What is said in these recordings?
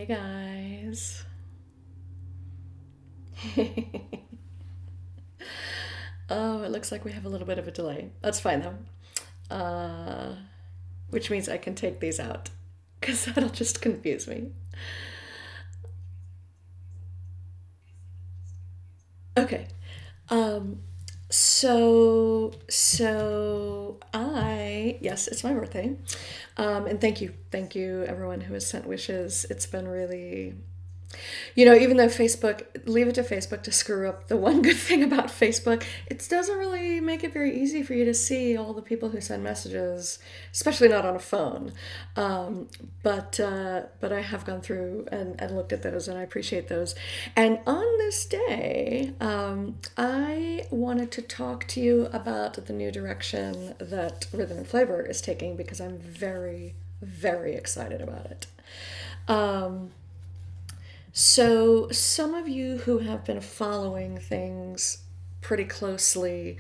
Hey guys. Oh, it looks like we have a little bit of a delay. That's fine though. Which means I can take these out because that'll just confuse me. Okay. Um, yes, it's my birthday. And thank you everyone who has sent wishes. It's been really even though Facebook, leave it to Facebook to screw up. The one good thing about Facebook, it doesn't really make it very easy for you to see all the people who send messages, especially not on a phone. Um, but I have gone through and looked at those, and I appreciate those. And on this day, I wanted to talk to you about the new direction that Rhythm and Flavor is taking because I'm very, very excited about it. Um, so, some of you who have been following things pretty closely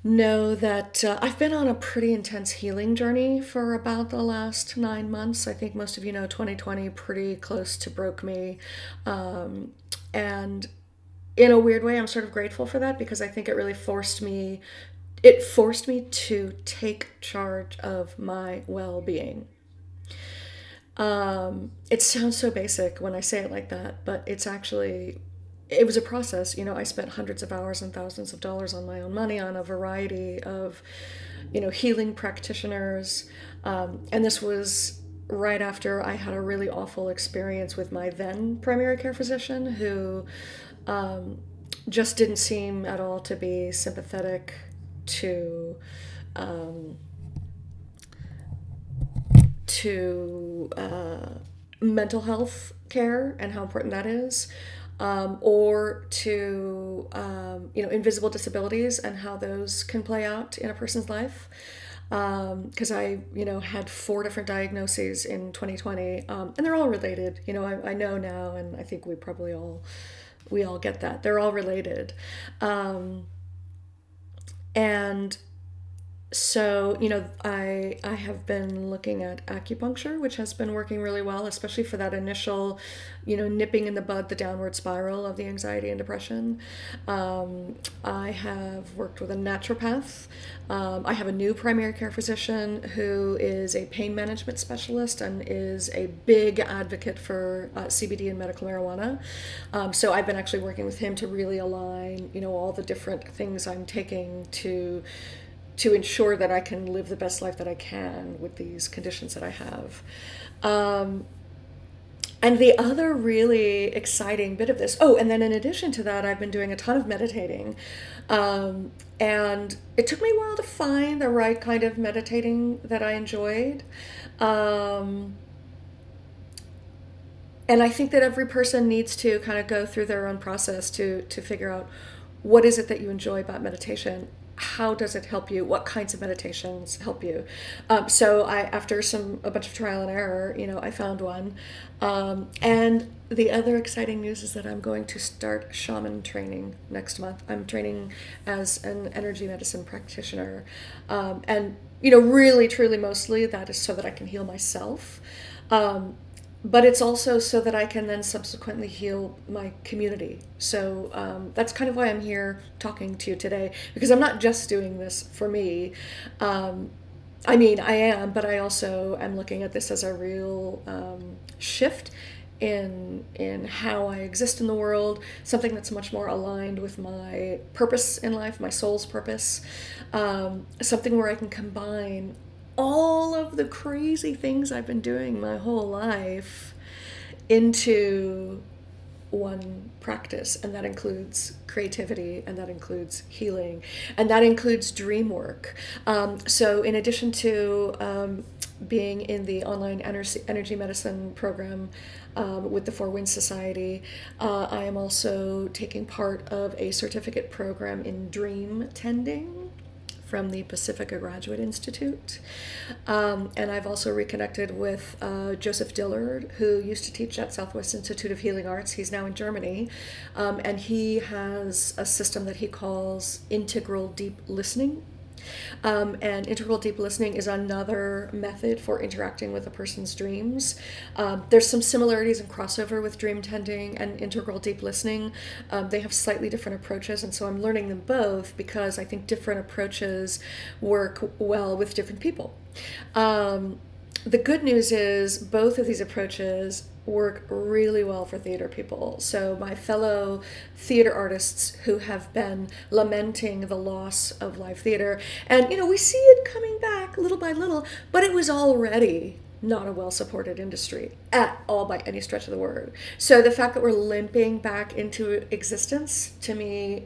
know that I've been on a pretty intense healing journey for about the last 9 months. I think most of you know 2020 pretty close to broke me. And in a weird way, I'm sort of grateful for that because I think it forced me to take charge of my well being. It sounds so basic when I say it like that, but it was a process. I spent hundreds of hours and thousands of dollars on my own money on a variety of, healing practitioners. And this was right after I had a really awful experience with my then primary care physician who um, just didn't seem at all to be sympathetic to um, to mental health care and how important that is, or to invisible disabilities and how those can play out in a person's life. Because I had four different diagnoses in 2020, and they're all related. I know now, and I think we all get that they're all related, and so, I have been looking at acupuncture, which has been working really well, especially for that initial, nipping in the bud, the downward spiral of the anxiety and depression. I have worked with a naturopath. I have a new primary care physician who is a pain management specialist and is a big advocate for CBD and medical marijuana. So I've been actually working with him to really align, all the different things I'm taking to ensure that I can live the best life that I can with these conditions that I have. Um, and the other really exciting bit of this, oh, and then in addition to that, I've been doing a ton of meditating. And it took me a while to find the right kind of meditating that I enjoyed. Um, and I think that every person needs to kind of go through their own process to figure out what is it that you enjoy about meditation. How does it help you? What kinds of meditations help you? So after a bunch of trial and error, I found one. And the other exciting news is that I'm going to start shaman training next month. I'm training as an energy medicine practitioner, and really, truly, mostly that is so that I can heal myself. Um, but it's also so that I can then subsequently heal my community. So that's kind of why I'm here talking to you today, because I'm not just doing this for me. Um, I mean, I am, but I also am looking at this as a real shift in how I exist in the world, something that's much more aligned with my purpose in life, my soul's purpose, something where I can combine all of the crazy things I've been doing my whole life into one practice, and that includes creativity, and that includes healing, and that includes dream work. So in addition to being in the online energy medicine program with the Four Winds Society, I am also taking part of a certificate program in dream tending from the Pacifica Graduate Institute. And I've also reconnected with Joseph Dillard, who used to teach at Southwest Institute of Healing Arts. He's now in Germany. And he has a system that he calls integral deep listening. And integral deep listening is another method for interacting with a person's dreams. There's some similarities and crossover with dream tending and integral deep listening. They have slightly different approaches, and so I'm learning them both because I think different approaches work well with different people. The good news is both of these approaches work really well for theater people. So my fellow theater artists who have been lamenting the loss of live theater, and we see it coming back little by little, but it was already not a well-supported industry at all by any stretch of the word. So the fact that we're limping back into existence, to me,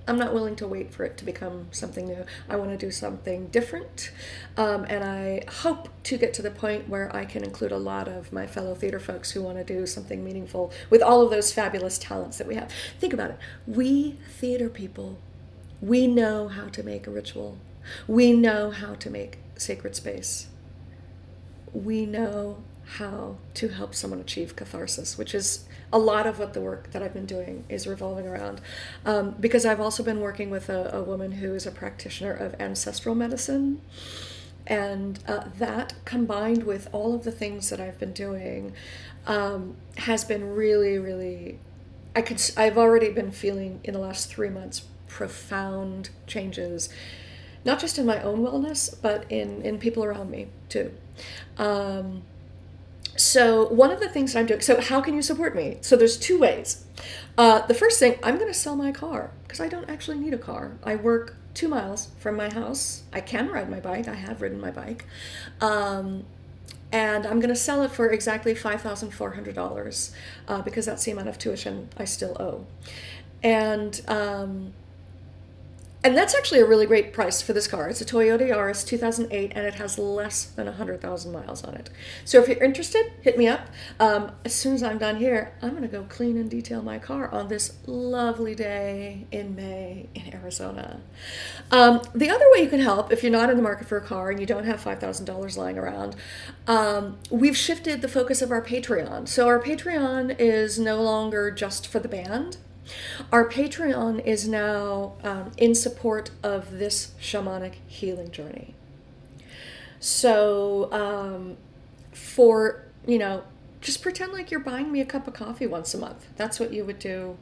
I'm not willing to wait for it to become something new. I want to do something different. And I hope to get to the point where I can include a lot of my fellow theater folks who want to do something meaningful with all of those fabulous talents that we have. Think about it. We theater people, we know how to make a ritual. We know how to make sacred space. We know how to help someone achieve catharsis, which is a lot of what the work that I've been doing is revolving around. Because I've also been working with a woman who is a practitioner of ancestral medicine. And that combined with all of the things that I've been doing has been really, really, I've already been feeling in the last 3 months profound changes, not just in my own wellness, but in people around me too. So one of the things that I'm doing, so how can you support me? So there's 2 ways. The first thing, I'm going to sell my car because I don't actually need a car. I work 2 miles from my house. I can ride my bike. I have ridden my bike. And I'm going to sell it for exactly $5,400 because that's the amount of tuition I still owe. And that's actually a really great price for this car. It's a Toyota Yaris 2008, and it has less than 100,000 miles on it. So if you're interested, hit me up. As soon as I'm done here, I'm going to go clean and detail my car on this lovely day in May in Arizona. The other way you can help, if you're not in the market for a car and you don't have $5,000 lying around, we've shifted the focus of our Patreon. So our Patreon is no longer just for the band. Our Patreon is now in support of this shamanic healing journey. So just pretend like you're buying me a cup of coffee once a month. That's what you would do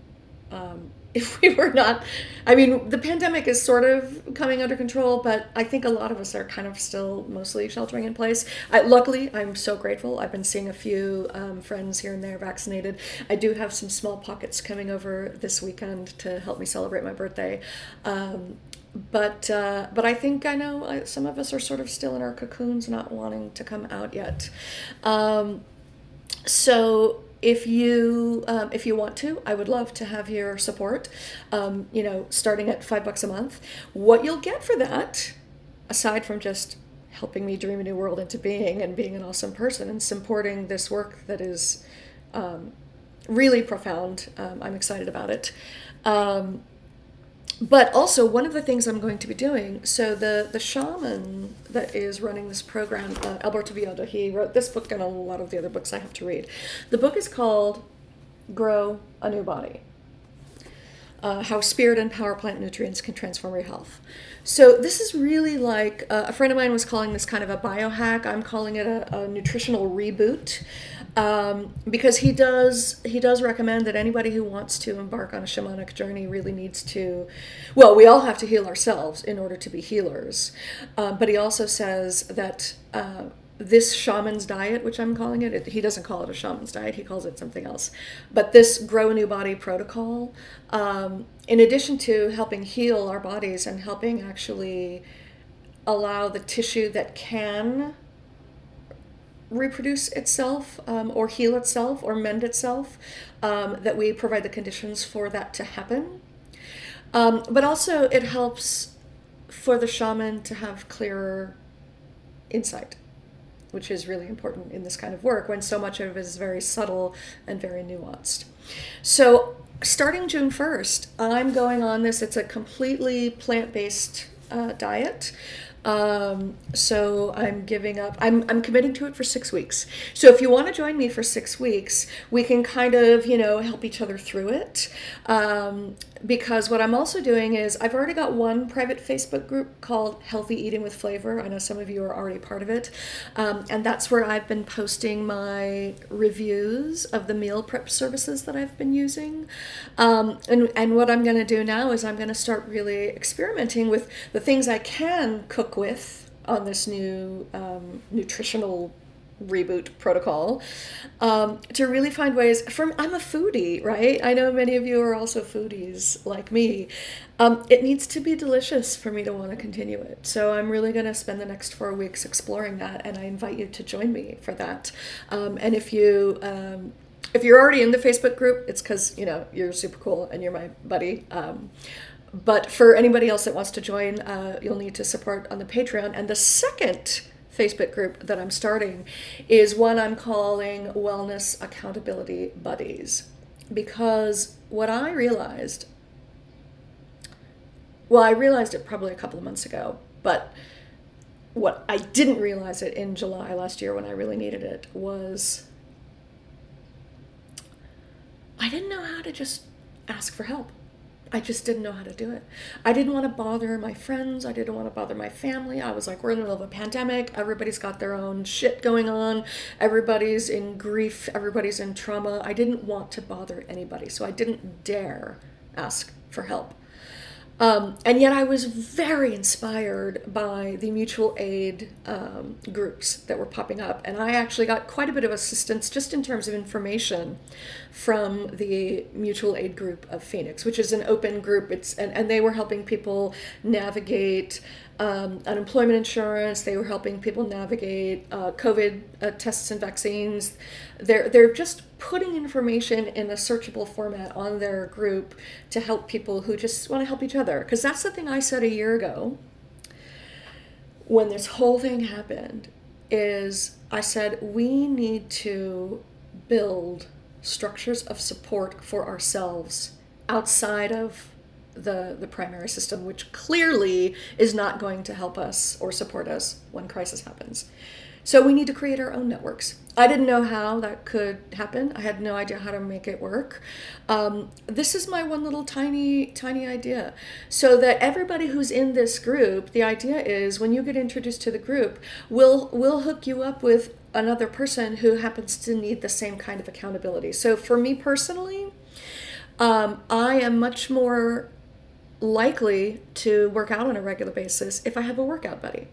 if we were not. I mean, the pandemic is sort of coming under control, but I think a lot of us are kind of still mostly sheltering in place. Luckily, I'm so grateful. I've been seeing a few friends here and there vaccinated. I do have some small pockets coming over this weekend to help me celebrate my birthday. But I think I know some of us are sort of still in our cocoons, not wanting to come out yet. So if you want to, I would love to have your support. Starting at $5 a month. What you'll get for that, aside from just helping me dream a new world into being and being an awesome person and supporting this work that is really profound. I'm excited about it. But also, one of the things I'm going to be doing, so the shaman that is running this program, Alberto Villoldo, he wrote this book and a lot of the other books I have to read. The book is called Grow a New Body. How Spirit and Power Plant Nutrients Can Transform Your Health. So this is really like, a friend of mine was calling this kind of a biohack. I'm calling it a nutritional reboot. Because he does recommend that anybody who wants to embark on a shamanic journey really needs to, well, we all have to heal ourselves in order to be healers. But he also says that this shaman's diet, which I'm calling it, he doesn't call it a shaman's diet, he calls it something else. But this Grow a New Body protocol, in addition to helping heal our bodies and helping actually allow the tissue that can reproduce itself or heal itself or mend itself, that we provide the conditions for that to happen. But also it helps for the shaman to have clearer insight, which is really important in this kind of work when so much of it is very subtle and very nuanced. So starting June 1st, I'm going on this. It's a completely plant-based diet. So I'm giving up. I'm committing to it for 6 weeks. So if you want to join me for 6 weeks, we can kind of, help each other through it. Because what I'm also doing is I've already got one private Facebook group called Healthy Eating with Flavor. I know some of you are already part of it. And that's where I've been posting my reviews of the meal prep services that I've been using. And what I'm going to do now is I'm going to start really experimenting with the things I can cook with on this new nutritional reboot protocol, to really find ways. I'm a foodie, right? I know many of you are also foodies like me. It needs to be delicious for me to want to continue it. So I'm really going to spend the next 4 weeks exploring that, and I invite you to join me for that. And if you're already in the Facebook group, it's because you're super cool and you're my buddy. But for anybody else that wants to join, you'll need to support on the Patreon. And the second Facebook group that I'm starting is one I'm calling Wellness Accountability Buddies. Because what I realized, I realized it probably a couple of months ago, but what I didn't realize it in July last year when I really needed it was I didn't know how to just ask for help. I just didn't know how to do it. I didn't want to bother my friends. I didn't want to bother my family. I was like, we're in the middle of a pandemic. Everybody's got their own shit going on. Everybody's in grief. Everybody's in trauma. I didn't want to bother anybody. So I didn't dare ask for help. And yet I was very inspired by the mutual aid groups that were popping up. And I actually got quite a bit of assistance just in terms of information from the mutual aid group of Phoenix, which is an open group. And they were helping people navigate unemployment insurance. They were helping people navigate COVID tests and vaccines. They're just putting information in a searchable format on their group to help people who just want to help each other. Because that's the thing I said a year ago when this whole thing happened, is I said we need to build structures of support for ourselves outside of the primary system, which clearly is not going to help us or support us when crisis happens. So we need to create our own networks. I didn't know how that could happen. I had no idea how to make it work. This is my one little tiny idea. So that everybody who's in this group, the idea is when you get introduced to the group, we'll hook you up with another person who happens to need the same kind of accountability. So for me personally, I am much more likely to work out on a regular basis if I have a workout buddy.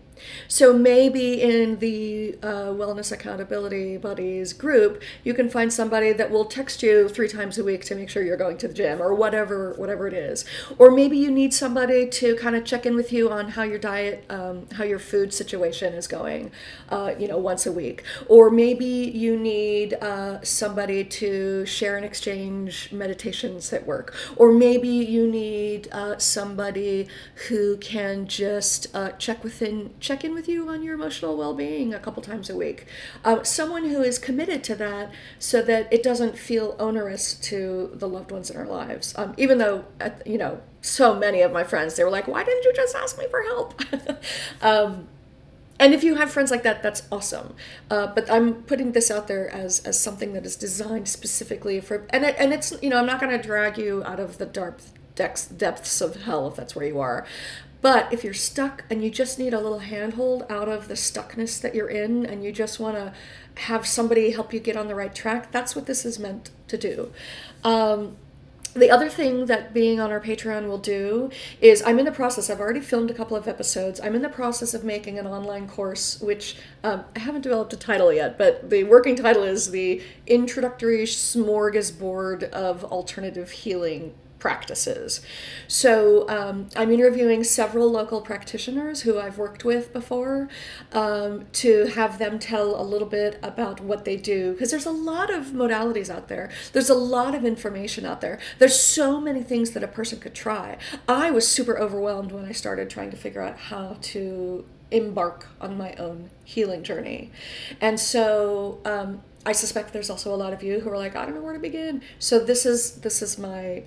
So maybe in the Wellness Accountability Buddies group, you can find somebody that will text you 3 times a week to make sure you're going to the gym or whatever it is. Or maybe you need somebody to kind of check in with you on how your diet, how your food situation is going, once a week. Or maybe you need somebody to share and exchange meditations that work. Or maybe you need somebody who can just check in with you on your emotional well-being a couple times a week. Someone who is committed to that so that it doesn't feel onerous to the loved ones in our lives. Even though, so many of my friends, they were like, why didn't you just ask me for help? And if you have friends like that, that's awesome. But I'm putting this out there as something that is designed specifically for, and it's, I'm not going to drag you out of the depths of hell if that's where you are. But if you're stuck and you just need a little handhold out of the stuckness that you're in and you just want to have somebody help you get on the right track, that's what this is meant to do. The other thing that being on our Patreon will do is I've already filmed a couple of episodes. I'm in the process of making an online course, which I haven't developed a title yet, but the working title is the Introductory Smorgasbord of Alternative Healing Practices. So I'm interviewing several local practitioners who I've worked with before to have them tell a little bit about what they do, because there's a lot of modalities out there. There's a lot of information out there. There's so many things that a person could try. I was super overwhelmed when I started trying to figure out how to embark on my own healing journey. And so I suspect there's also a lot of you who are like, I don't know where to begin. So this is my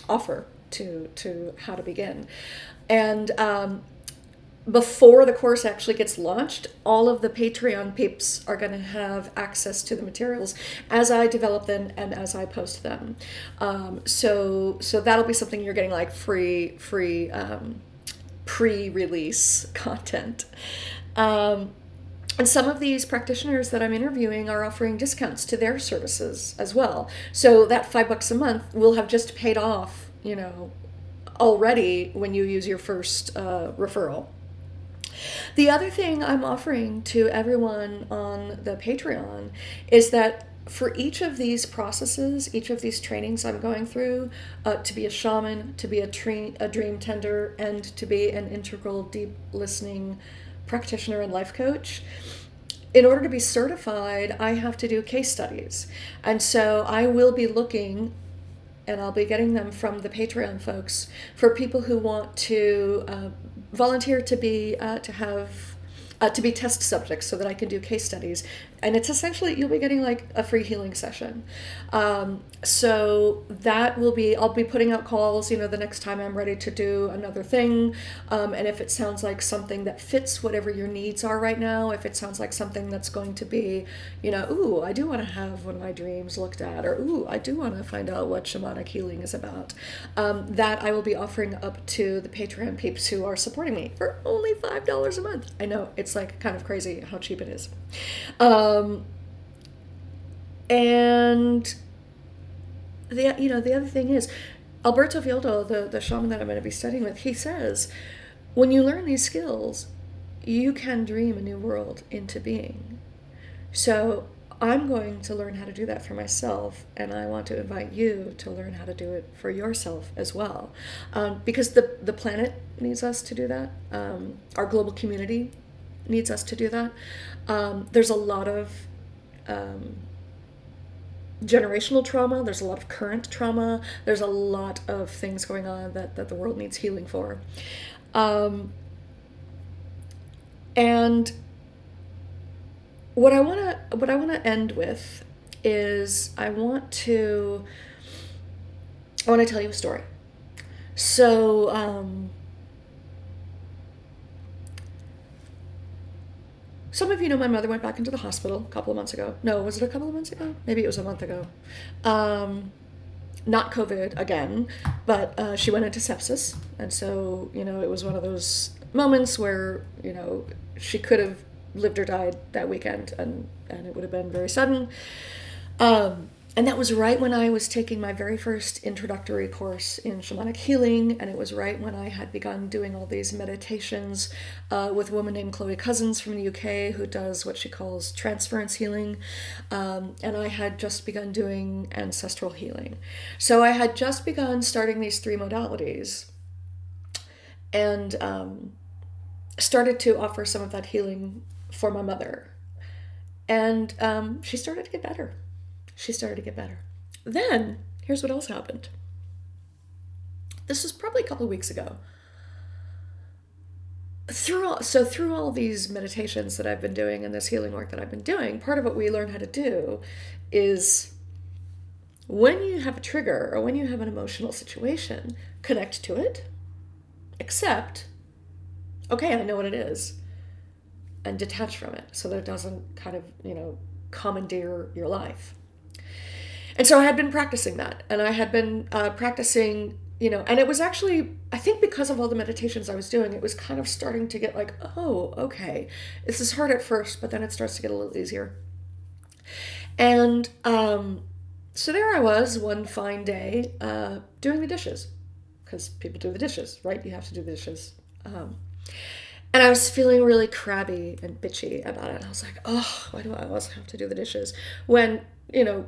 offer to how to begin. And before the course actually gets launched, all of the Patreon peeps are going to have access to the materials as I develop them and as I post them. So that'll be something you're getting, like free pre-release content. And some of these practitioners that I'm interviewing are offering discounts to their services as well. So that $5 a month will have just paid off, already when you use your first referral. The other thing I'm offering to everyone on the Patreon is that for each of these processes, each of these trainings I'm going through, to be a shaman, to be a dream tender, and to be an integral deep listening practitioner and life coach, in order to be certified, I have to do case studies. And so I will be looking, and I'll be getting them from the Patreon folks, for people who want to volunteer to be test subjects so that I can do case studies. And it's essentially, you'll be getting like a free healing session. So that will be, I'll be putting out calls, the next time I'm ready to do another thing. And if it sounds like something that fits whatever your needs are right now, if it sounds like something that's going to be, ooh, I do want to have one of my dreams looked at, or ooh, I do want to find out what shamanic healing is about, that I will be offering up to the Patreon peeps who are supporting me for only $5 a month. I know, it's like kind of crazy how cheap it is. And the other thing is, Alberto Villoldo, the shaman that I'm going to be studying with, he says, when you learn these skills, you can dream a new world into being. So I'm going to learn how to do that for myself, and I want to invite you to learn how to do it for yourself as well. Because the planet needs us to do that. Our global community needs us to do that. There's a lot of generational trauma, there's a lot of current trauma, there's a lot of things going on that the world needs healing for. And what I want to end with is I want to tell you a story. So some of you know my mother went back into the hospital a couple of months ago. No, was it a couple of months ago? Maybe it was a month ago. Not COVID again, but she went into sepsis. And so, it was one of those moments where, she could have lived or died that weekend, and it would have been very sudden. And that was right when I was taking my very first introductory course in shamanic healing, and it was right when I had begun doing all these meditations with a woman named Chloe Cousins from the UK, who does what she calls transference healing, and I had just begun doing ancestral healing. So I had just begun starting these 3 modalities, and started to offer some of that healing for my mother. And she started to get better. Then, here's what else happened. This was probably a couple of weeks ago. Through all of these meditations that I've been doing and this healing work that I've been doing, part of what we learn how to do is, when you have a trigger or when you have an emotional situation, connect to it, accept, okay, I know what it is, and detach from it so that it doesn't kind of, commandeer your life. And so I had been practicing that, and I had been practicing, and it was actually, I think because of all the meditations I was doing, it was kind of starting to get like, oh, okay, this is hard at first, but then it starts to get a little easier. And so there I was one fine day doing the dishes, because people do the dishes, right? You have to do the dishes. And I was feeling really crabby and bitchy about it. I was like, oh, why do I always have to do the dishes? When,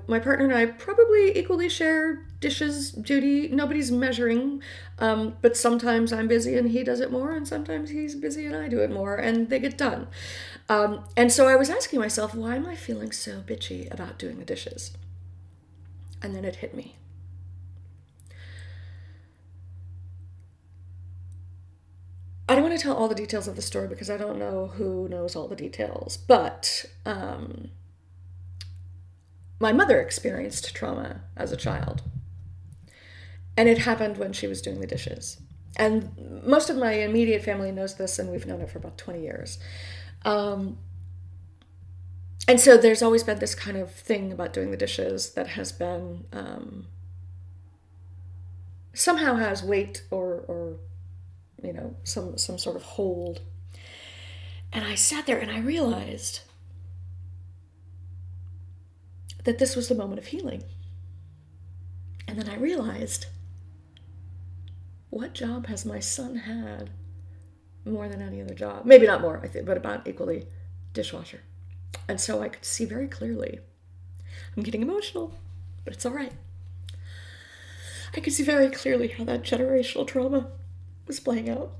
my partner and I probably equally share dishes duty. Nobody's measuring. But sometimes I'm busy and he does it more, and sometimes he's busy and I do it more, and they get done. And so I was asking myself, why am I feeling so bitchy about doing the dishes? And then it hit me. I don't want to tell all the details of the story because I don't know who knows all the details, but my mother experienced trauma as a child, and it happened when she was doing the dishes. And most of my immediate family knows this, and we've known it for about 20 years. Um, and so there's always been this kind of thing about doing the dishes that has been somehow has weight or some sort of hold. And I sat there and I realized that this was the moment of healing. And then I realized, what job has my son had more than any other job? Maybe not more, I think, but about equally, dishwasher. And so I could see very clearly. I'm getting emotional, but it's all right. I could see very clearly how that generational trauma was playing out.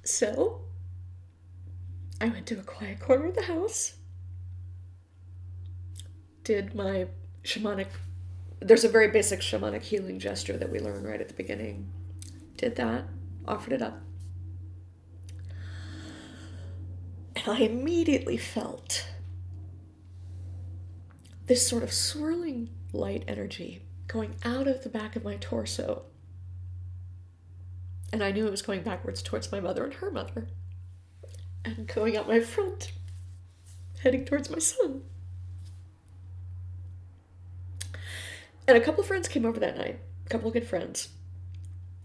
So I went to a quiet corner of the house, did my shamanic, there's a very basic shamanic healing gesture that we learn right at the beginning. Did that, offered it up. And I immediately felt this sort of swirling light energy going out of the back of my torso. And I knew it was going backwards towards my mother and her mother, and going out my front, heading towards my son. And a couple of friends came over that night, a couple of good friends.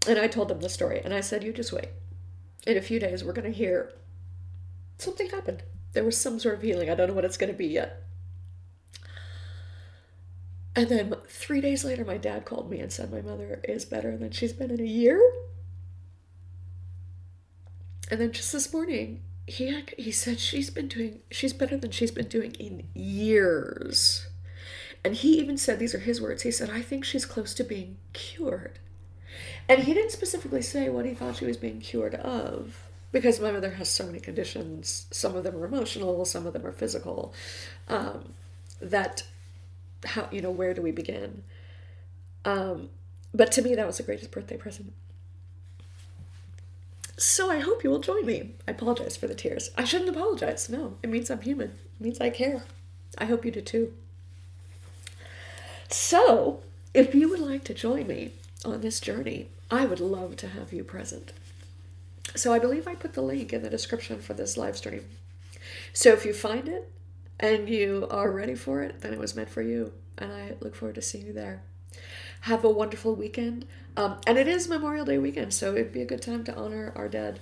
And I told them the story, and I said, you just wait. In a few days, we're going to hear something happened. There was some sort of healing. I don't know what it's going to be yet. And then 3 days later, my dad called me and said my mother is better than she's been in a year. And then just this morning, he said she's better than she's been doing in years. And he even said, these are his words, he said, I think she's close to being cured. And he didn't specifically say what he thought she was being cured of, because my mother has so many conditions. Some of them are emotional, some of them are physical. That, where do we begin? But to me, that was the greatest birthday present. So I hope you will join me. I apologize for the tears. I shouldn't apologize. No, it means I'm human. It means I care. I hope you do too. So, if you would like to join me on this journey, I would love to have you present. So I believe I put the link in the description for this live stream. So if you find it and you are ready for it, then it was meant for you. And I look forward to seeing you there. Have a wonderful weekend. And it is Memorial Day weekend, so it'd be a good time to honor our dead.